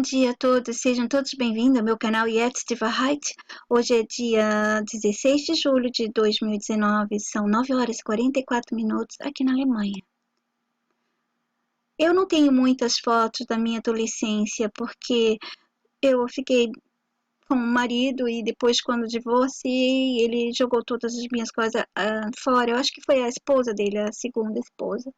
dia a todos, sejam todos bem-vindos ao meu canal Jetzt die Wahrheit. Hoje é dia 16 de julho de 2019, são 9 horas e 44 minutos aqui na Alemanha. Eu não tenho muitas fotos da minha adolescência porque eu fiquei com o marido e depois quando divorciei, ele jogou todas as minhas coisas fora. Eu acho que foi a esposa dele, a segunda esposa.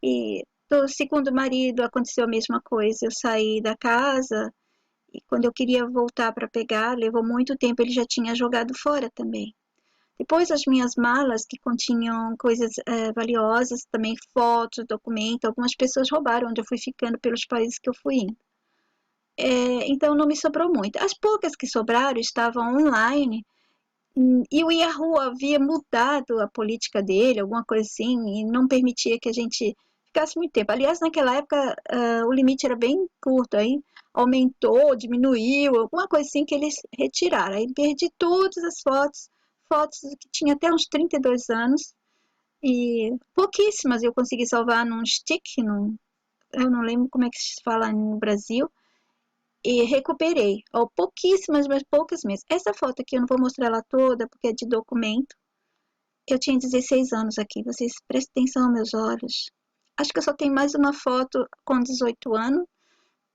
E do segundo marido aconteceu a mesma coisa, eu saí da casa e quando eu queria voltar para pegar, levou muito tempo, ele já tinha jogado fora também. Depois as minhas malas que continham coisas valiosas, também fotos, documentos, algumas pessoas roubaram onde eu fui ficando pelos países que eu fui indo. Então não me sobrou muito. As poucas que sobraram estavam online e o Yahoo havia mudado a política dele, alguma coisa assim, e não permitia que a gente ficasse muito tempo. Aliás, naquela época o limite era bem curto, aí aumentou, diminuiu, alguma coisa assim que eles retiraram. Aí perdi todas as fotos que tinha até uns 32 anos, e pouquíssimas eu consegui salvar num stick, eu não lembro como é que se fala no Brasil, e recuperei, pouquíssimas, mas poucas mesmo. Essa foto aqui eu não vou mostrar ela toda, porque é de documento. Eu tinha 16 anos aqui, vocês prestem atenção aos meus olhos. Acho que eu só tenho mais uma foto com 18 anos,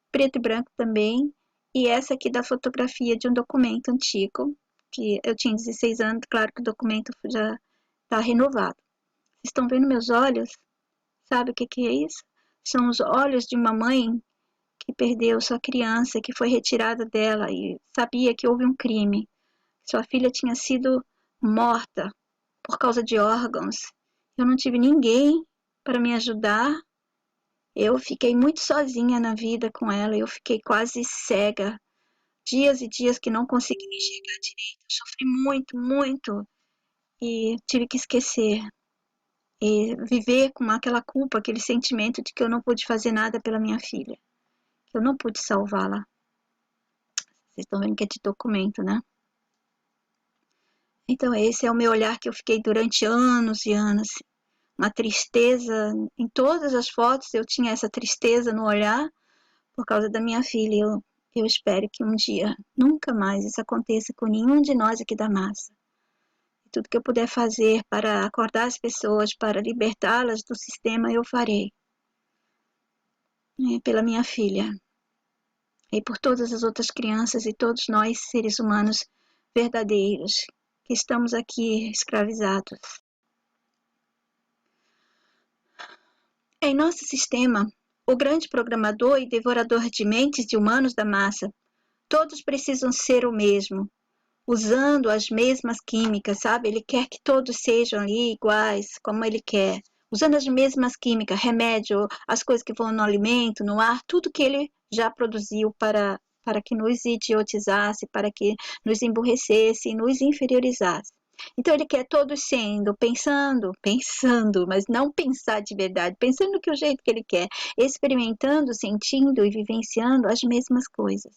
preto e branco também, e essa aqui da fotografia de um documento antigo, que eu tinha 16 anos, claro que o documento já está renovado. Vocês estão vendo meus olhos? Sabe o que é isso? São os olhos de uma mãe que perdeu sua criança, que foi retirada dela e sabia que houve um crime. Sua filha tinha sido morta por causa de órgãos. Eu não tive ninguém para me ajudar. Eu fiquei muito sozinha na vida com ela. Eu fiquei quase cega. Dias e dias que não consegui me enxergar direito. Eu sofri muito, muito. E tive que esquecer. E viver com aquela culpa, aquele sentimento de que eu não pude fazer nada pela minha filha. Eu não pude salvá-la. Vocês estão vendo que é de documento, né? Então esse é o meu olhar que eu fiquei durante anos e anos. Uma tristeza, em todas as fotos eu tinha essa tristeza no olhar por causa da minha filha. Eu espero que um dia, nunca mais isso aconteça com nenhum de nós aqui da massa. E tudo que eu puder fazer para acordar as pessoas, para libertá-las do sistema, eu farei. Pela minha filha. E por todas as outras crianças e todos nós, seres humanos verdadeiros, que estamos aqui escravizados. Em nosso sistema, o grande programador e devorador de mentes de humanos da massa, todos precisam ser o mesmo, usando as mesmas químicas, sabe? Ele quer que todos sejam ali iguais, como ele quer. Usando as mesmas químicas, remédio, as coisas que vão no alimento, no ar, tudo que ele já produziu para que nos idiotizasse, para que nos emburrecesse e nos inferiorizasse. Então ele quer todos sendo, pensando, mas não pensar de verdade, pensando que o jeito que ele quer, experimentando, sentindo e vivenciando as mesmas coisas.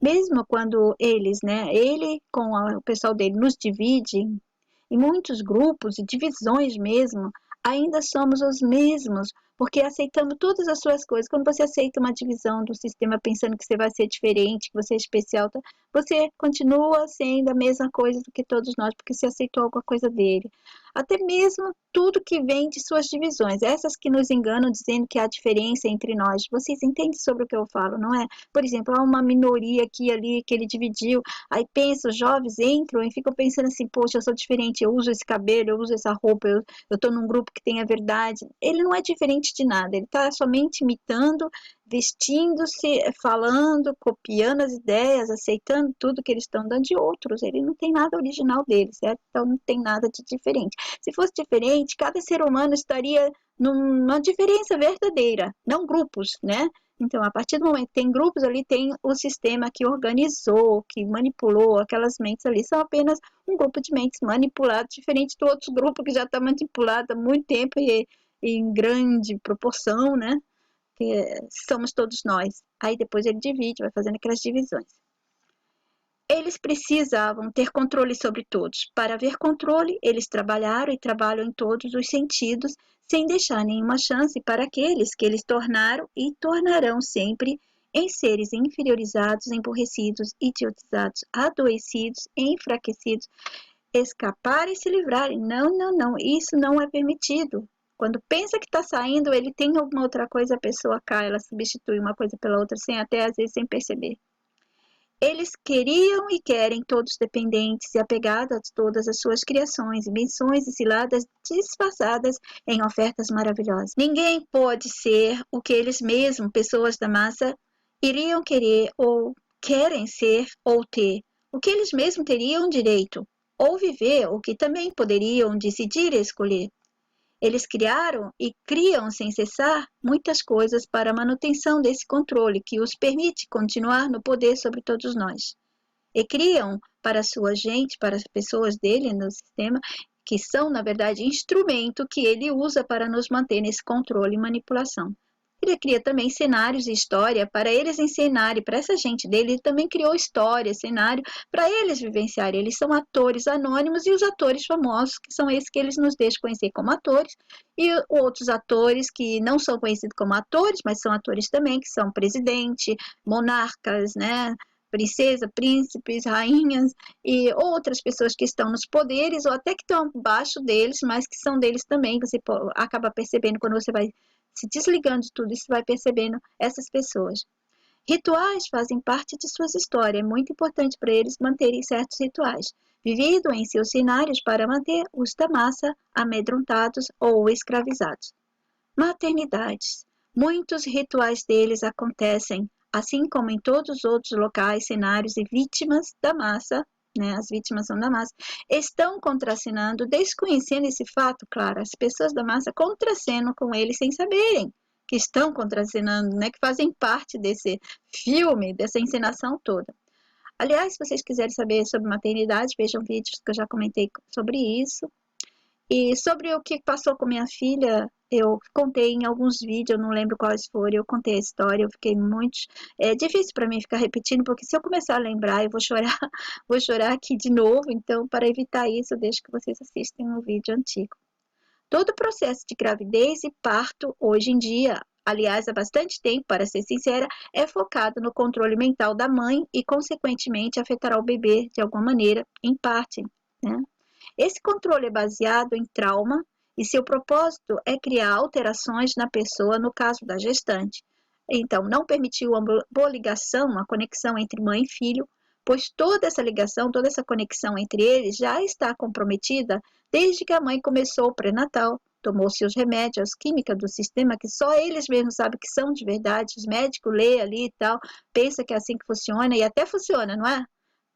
Mesmo quando eles, ele com o pessoal dele nos divide em muitos grupos e divisões mesmo, ainda somos os mesmos, porque aceitamos todas as suas coisas. Quando você aceita uma divisão do sistema pensando que você vai ser diferente, que você é especial, você continua sendo a mesma coisa do que todos nós, porque você aceitou alguma coisa dele. Até mesmo tudo que vem de suas divisões, essas que nos enganam dizendo que há diferença entre nós. Vocês entendem sobre o que eu falo, não é? Por exemplo, há uma minoria aqui e ali que ele dividiu, aí pensa, os jovens entram e ficam pensando assim, poxa, eu sou diferente, eu uso esse cabelo, eu uso essa roupa, eu estou num grupo que tem a verdade. Ele não é diferente de nada, ele está somente imitando, vestindo-se, falando, copiando as ideias, aceitando tudo que eles estão dando de outros. Ele não tem nada original dele, certo? Então não tem nada de diferente. Se fosse diferente, cada ser humano estaria numa diferença verdadeira, não grupos, né? Então, a partir do momento que tem grupos ali, tem o sistema que organizou, que manipulou aquelas mentes ali, são apenas um grupo de mentes manipuladas, diferente do outro grupo que já está manipulado há muito tempo e em grande proporção, né? Que somos todos nós. Aí depois ele divide, vai fazendo aquelas divisões. Eles precisavam ter controle sobre todos. Para haver controle, eles trabalharam e trabalham em todos os sentidos, sem deixar nenhuma chance para aqueles que eles tornaram e tornarão sempre em seres inferiorizados, emborrecidos, idiotizados, adoecidos, enfraquecidos, escapar e se livrarem. Não, não, não, isso não é permitido. Quando pensa que está saindo, ele tem alguma outra coisa, a pessoa cai, ela substitui uma coisa pela outra, sem até às vezes sem perceber. Eles queriam e querem todos dependentes e apegados a todas as suas criações, invenções e ciladas disfarçadas em ofertas maravilhosas. Ninguém pode ser o que eles mesmos, pessoas da massa, iriam querer ou querem ser ou ter, o que eles mesmos teriam direito, ou viver o que também poderiam decidir e escolher. Eles criaram e criam sem cessar muitas coisas para a manutenção desse controle que os permite continuar no poder sobre todos nós. E criam para a sua gente, para as pessoas dele no sistema, que são, na verdade, instrumento que ele usa para nos manter nesse controle e manipulação. Ele cria também cenários e história para eles encenarem, para essa gente dele, ele também criou história, cenário, para eles vivenciarem. Eles são atores anônimos e os atores famosos, que são esses que eles nos deixam conhecer como atores, e outros atores que não são conhecidos como atores, mas são atores também, que são presidente, monarcas, né? Princesa, príncipes, rainhas e outras pessoas que estão nos poderes ou até que estão abaixo deles, mas que são deles também. Você acaba percebendo quando você vai se desligando de tudo isso, vai percebendo essas pessoas. Rituais fazem parte de suas histórias, é muito importante para eles manterem certos rituais, vivido em seus cenários para manter os da massa amedrontados ou escravizados. Maternidades. Muitos rituais deles acontecem, assim como em todos os outros locais, cenários e vítimas da massa, né, as vítimas são da massa, estão contracenando, desconhecendo esse fato, claro, as pessoas da massa contracenam com eles sem saberem que estão contracenando, né, que fazem parte desse filme, dessa encenação toda. Aliás, se vocês quiserem saber sobre maternidade, vejam vídeos que eu já comentei sobre isso. E sobre o que passou com minha filha, eu contei em alguns vídeos, eu não lembro quais foram, eu contei a história, eu fiquei muito... É difícil para mim ficar repetindo, porque se eu começar a lembrar, eu vou chorar, vou chorar aqui de novo, então para evitar isso, eu deixo que vocês assistam um vídeo antigo. Todo o processo de gravidez e parto, hoje em dia, aliás, há bastante tempo, para ser sincera, é focado no controle mental da mãe e, consequentemente, afetará o bebê de alguma maneira, em parte, né? Esse controle é baseado em trauma e seu propósito é criar alterações na pessoa no caso da gestante. Então, não permitiu a boa ligação, a conexão entre mãe e filho, pois toda essa ligação, toda essa conexão entre eles já está comprometida desde que a mãe começou o pré-natal, tomou seus remédios, química do sistema que só eles mesmos sabem que são de verdade, os médicos lê ali e tal, pensa que é assim que funciona e até funciona, não é?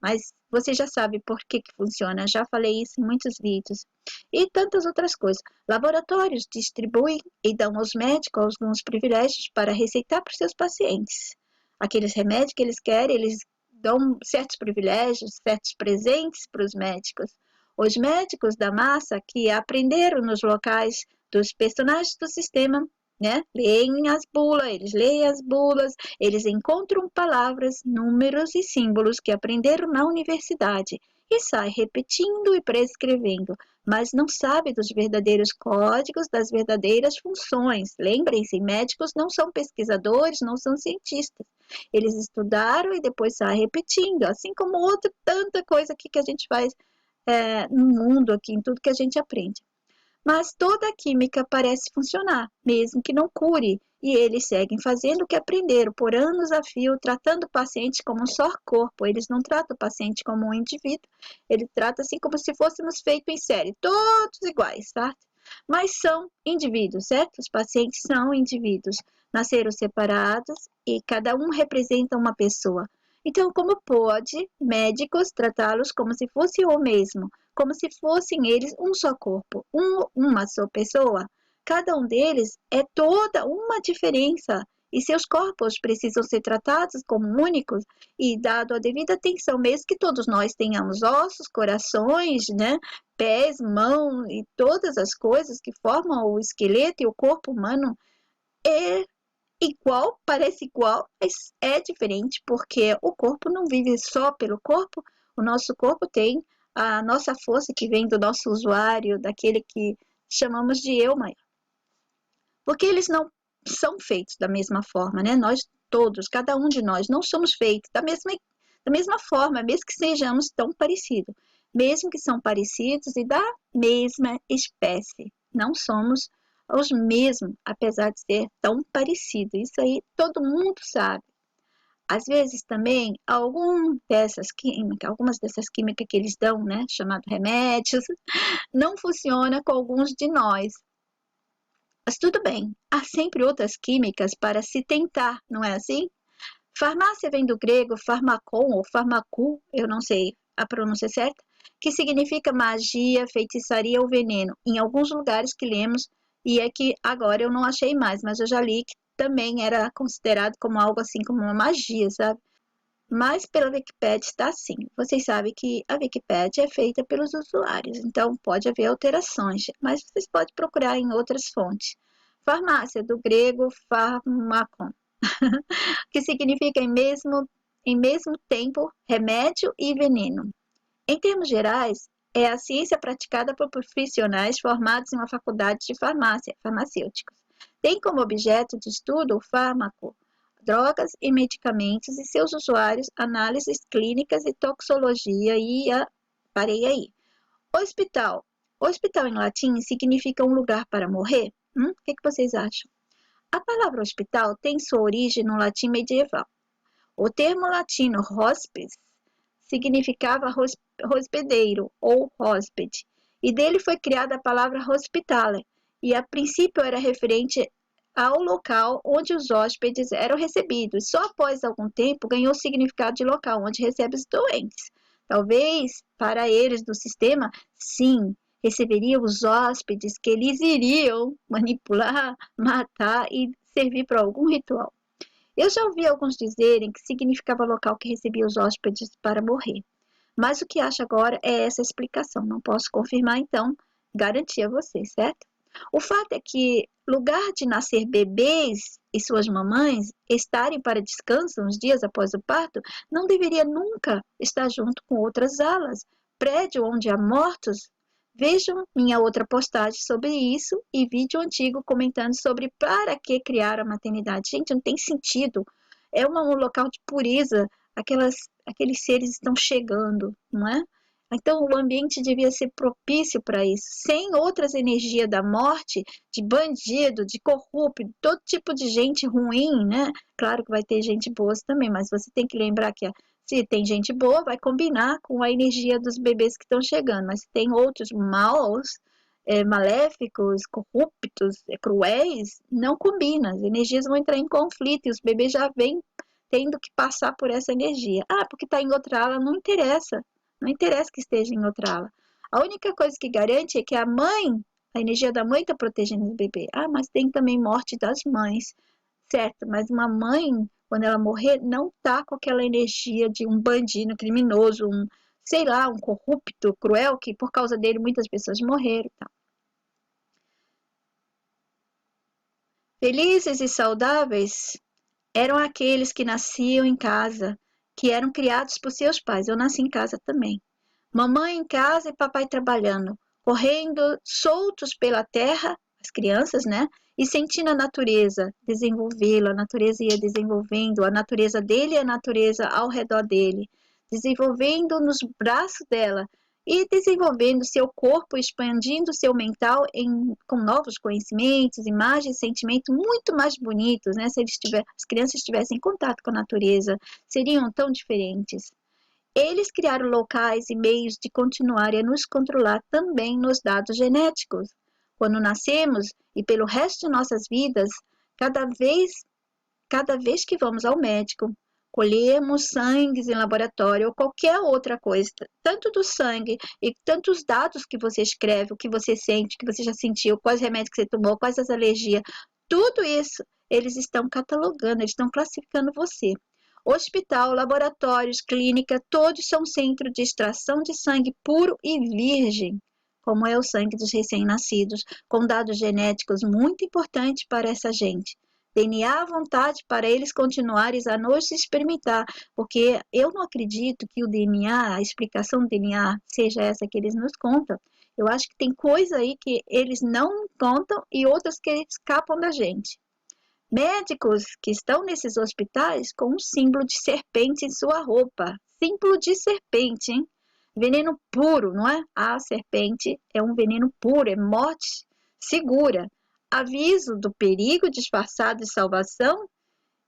Mas você já sabe por que funciona, já falei isso em muitos vídeos. E tantas outras coisas. Laboratórios distribuem e dão aos médicos alguns privilégios para receitar para os seus pacientes. Aqueles remédios que eles querem, eles dão certos privilégios, certos presentes para os médicos. Os médicos da massa que aprenderam nos locais dos personagens do sistema, né? Leem as bulas, eles leem as bulas, eles encontram palavras, números e símbolos que aprenderam na universidade e saem repetindo e prescrevendo, mas não sabem dos verdadeiros códigos, das verdadeiras funções. Lembrem-se, médicos não são pesquisadores, não são cientistas. Eles estudaram e depois saem repetindo, assim como outra tanta coisa aqui que a gente faz no mundo, aqui em tudo que a gente aprende. Mas toda a química parece funcionar, mesmo que não cure, e eles seguem fazendo o que aprenderam por anos a fio, tratando o paciente como um só corpo. Eles não tratam o paciente como um indivíduo, ele trata assim como se fôssemos feitos em série, todos iguais, tá? Mas são indivíduos, certo? Os pacientes são indivíduos, nasceram separados e cada um representa uma pessoa. Então, como pode médicos tratá-los como se fosse o mesmo, como se fossem eles um só corpo, uma só pessoa? Cada um deles é toda uma diferença e seus corpos precisam ser tratados como únicos e dado a devida atenção, mesmo que todos nós tenhamos ossos, corações, né, pés, mãos e todas as coisas que formam o esqueleto e o corpo humano, é igual, parece igual, mas é diferente porque o corpo não vive só pelo corpo, o nosso corpo tem a nossa força que vem do nosso usuário, daquele que chamamos de eu maior. Porque eles não são feitos da mesma forma, né? Nós todos, cada um de nós, não somos feitos da mesma forma, mesmo que sejamos tão parecidos. Mesmo que são parecidos e da mesma espécie. Não somos os mesmos, apesar de ser tão parecidos. Isso aí todo mundo sabe. Às vezes também, algumas dessas químicas que eles dão, né, chamado remédios, não funciona com alguns de nós. Mas tudo bem, há sempre outras químicas para se tentar, não é assim? Farmácia vem do grego farmakon ou farmacu, eu não sei a pronúncia certa, que significa magia, feitiçaria ou veneno. Em alguns lugares que lemos, e é que agora eu não achei mais, mas eu já li que também era considerado como algo assim, como uma magia, sabe? Mas pela Wikipedia está assim. Vocês sabem que a Wikipedia é feita pelos usuários, então pode haver alterações, mas vocês podem procurar em outras fontes. Farmácia, do grego pharmakon, que significa em mesmo tempo remédio e veneno. Em termos gerais, é a ciência praticada por profissionais formados em uma faculdade de farmácia, farmacêuticos. Tem como objeto de estudo o fármaco, drogas e medicamentos e seus usuários, análises clínicas e toxicologia parei aí. Hospital. Hospital em latim significa um lugar para morrer? O que vocês acham? A palavra hospital tem sua origem no latim medieval. O termo latino hospes significava hospedeiro ou hóspede, e dele foi criada a palavra hospitale, e a princípio era referente ao local onde os hóspedes eram recebidos. Só após algum tempo ganhou o significado de local onde recebe os doentes. Talvez, para eles do sistema, sim, receberiam os hóspedes que eles iriam manipular, matar e servir para algum ritual. Eu já ouvi alguns dizerem que significava local que recebia os hóspedes para morrer. Mas o que acho agora é essa explicação. Não posso confirmar, então, garantir a vocês, certo? O fato é que lugar de nascer bebês e suas mamães estarem para descanso uns dias após o parto não deveria nunca estar junto com outras alas. Prédio onde há mortos. Vejam minha outra postagem sobre isso e vídeo antigo comentando sobre para que criar a maternidade. Gente, não tem sentido. É um local de pureza. Aqueles seres estão chegando, não é? Então, o ambiente devia ser propício para isso, sem outras energias da morte, de bandido, de corrupto, todo tipo de gente ruim, né? Claro que vai ter gente boa também, mas você tem que lembrar que se tem gente boa, vai combinar com a energia dos bebês que estão chegando, mas se tem outros maus, maléficos, corruptos, cruéis, não combina, as energias vão entrar em conflito e os bebês já vêm tendo que passar por essa energia. Ah, porque está em outra ala, não interessa. Não interessa que esteja em outra ala. A única coisa que garante é que a energia da mãe está protegendo o bebê. Ah, mas tem também morte das mães, certo? Mas uma mãe, quando ela morrer, não está com aquela energia de um bandido criminoso, sei lá, um corrupto, cruel, que por causa dele muitas pessoas morreram. Tá? Felizes e saudáveis eram aqueles que nasciam em casa, que eram criados por seus pais. Eu nasci em casa também. Mamãe em casa e papai trabalhando, correndo soltos pela terra, as crianças, né? E sentindo a natureza desenvolvê-la, a natureza ia desenvolvendo, a natureza dele e a natureza ao redor dele, desenvolvendo nos braços dela e desenvolvendo seu corpo, expandindo seu mental com novos conhecimentos, imagens, sentimentos muito mais bonitos, né? Se as crianças tivessem contato com a natureza, seriam tão diferentes. Eles criaram locais e meios de continuar a nos controlar também nos dados genéticos. Quando nascemos e pelo resto de nossas vidas, cada vez que vamos ao médico, colhemos sangues em laboratório ou qualquer outra coisa, tanto do sangue e tantos dados que você escreve, o que você sente, o que você já sentiu, quais remédios que você tomou, quais as alergias, tudo isso eles estão catalogando, eles estão classificando você. Hospital, laboratórios, clínica, todos são centro de extração de sangue puro e virgem, como é o sangue dos recém-nascidos, com dados genéticos muito importantes para essa gente. DNA à vontade para eles continuarem a nos experimentar, porque eu não acredito que o DNA, a explicação do DNA, seja essa que eles nos contam. Eu acho que tem coisa aí que eles não contam e outras que escapam da gente. Médicos que estão nesses hospitais com um símbolo de serpente em sua roupa. Símbolo de serpente, hein? Veneno puro, não é? A serpente é um veneno puro, é morte segura. Aviso do perigo disfarçado de salvação,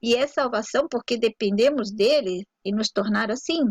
e é salvação porque dependemos dele e nos tornar assim.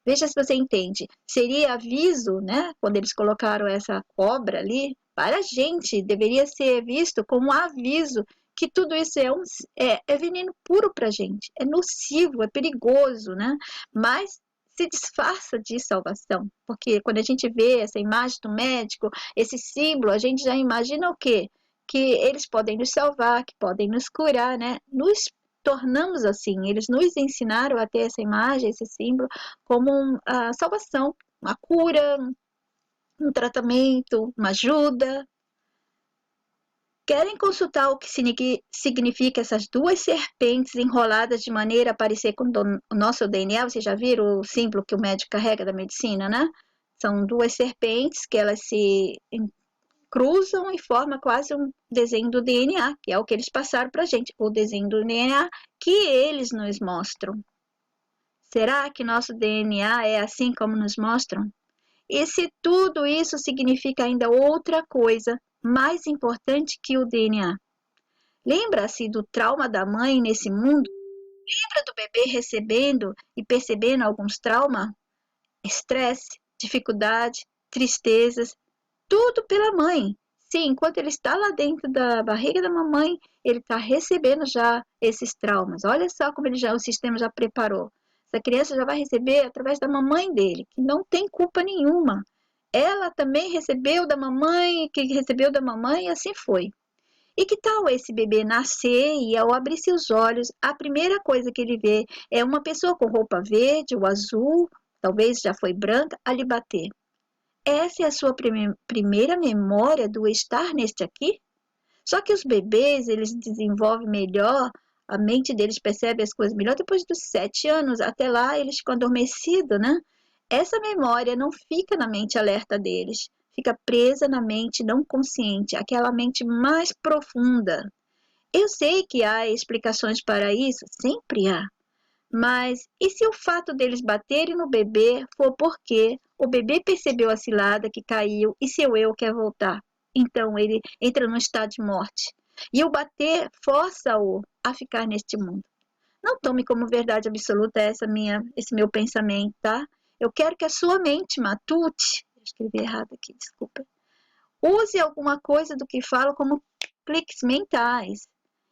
Veja se você entende. Seria aviso, né? Quando eles colocaram essa cobra ali, para a gente, deveria ser visto como um aviso que tudo isso é veneno puro para a gente. É nocivo, é perigoso, né? Mas se disfarça de salvação. Porque quando a gente vê essa imagem do médico, esse símbolo, a gente já imagina o quê? Que eles podem nos salvar, que podem nos curar, né? Nos tornamos assim. Eles nos ensinaram a ter essa imagem, esse símbolo, como a salvação, uma cura, um tratamento, uma ajuda. Querem consultar o que significa essas duas serpentes enroladas de maneira a parecer com o nosso DNA? Vocês já viram o símbolo que o médico carrega da medicina, né? São duas serpentes que elas se cruzam e formam quase um desenho do DNA, que é o que eles passaram para a gente, o desenho do DNA que eles nos mostram. Será que nosso DNA é assim como nos mostram? E se tudo isso significa ainda outra coisa mais importante que o DNA? Lembra-se do trauma da mãe nesse mundo? Lembra do bebê recebendo e percebendo alguns traumas? Estresse, dificuldade, tristezas, tudo pela mãe. Sim, enquanto ele está lá dentro da barriga da mamãe, ele está recebendo já esses traumas. Olha só como o sistema já preparou. Essa criança já vai receber através da mamãe dele, que não tem culpa nenhuma. Ela também recebeu da mamãe, que recebeu da mamãe, e assim foi. E que tal esse bebê nascer e ao abrir seus olhos, a primeira coisa que ele vê é uma pessoa com roupa verde ou azul, talvez já foi branca, a lhe bater. Essa é a sua primeira memória do estar neste aqui? Só que os bebês, eles desenvolvem melhor, a mente deles percebe as coisas melhor depois dos 7 anos. Até lá, eles ficam adormecidos, né? Essa memória não fica na mente alerta deles, fica presa na mente não consciente, aquela mente mais profunda. Eu sei que há explicações para isso, sempre há. Mas e se o fato deles baterem no bebê for porque o bebê percebeu a cilada que caiu e seu eu quer voltar? Então ele entra num estado de morte. E o bater força-o a ficar neste mundo. Não tome como verdade absoluta esse meu pensamento, tá? Eu quero que a sua mente matute. Eu escrevi errado aqui, desculpa. Use alguma coisa do que falo como cliques mentais.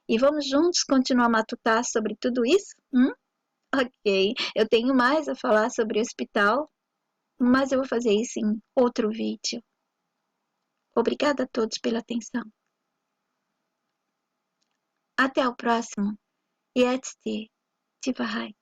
E vamos juntos continuar a matutar sobre tudo isso? Ok, eu tenho mais a falar sobre o hospital, mas eu vou fazer isso em outro vídeo. Obrigada a todos pela atenção. Até o próximo. Jetzt die Wahrheit.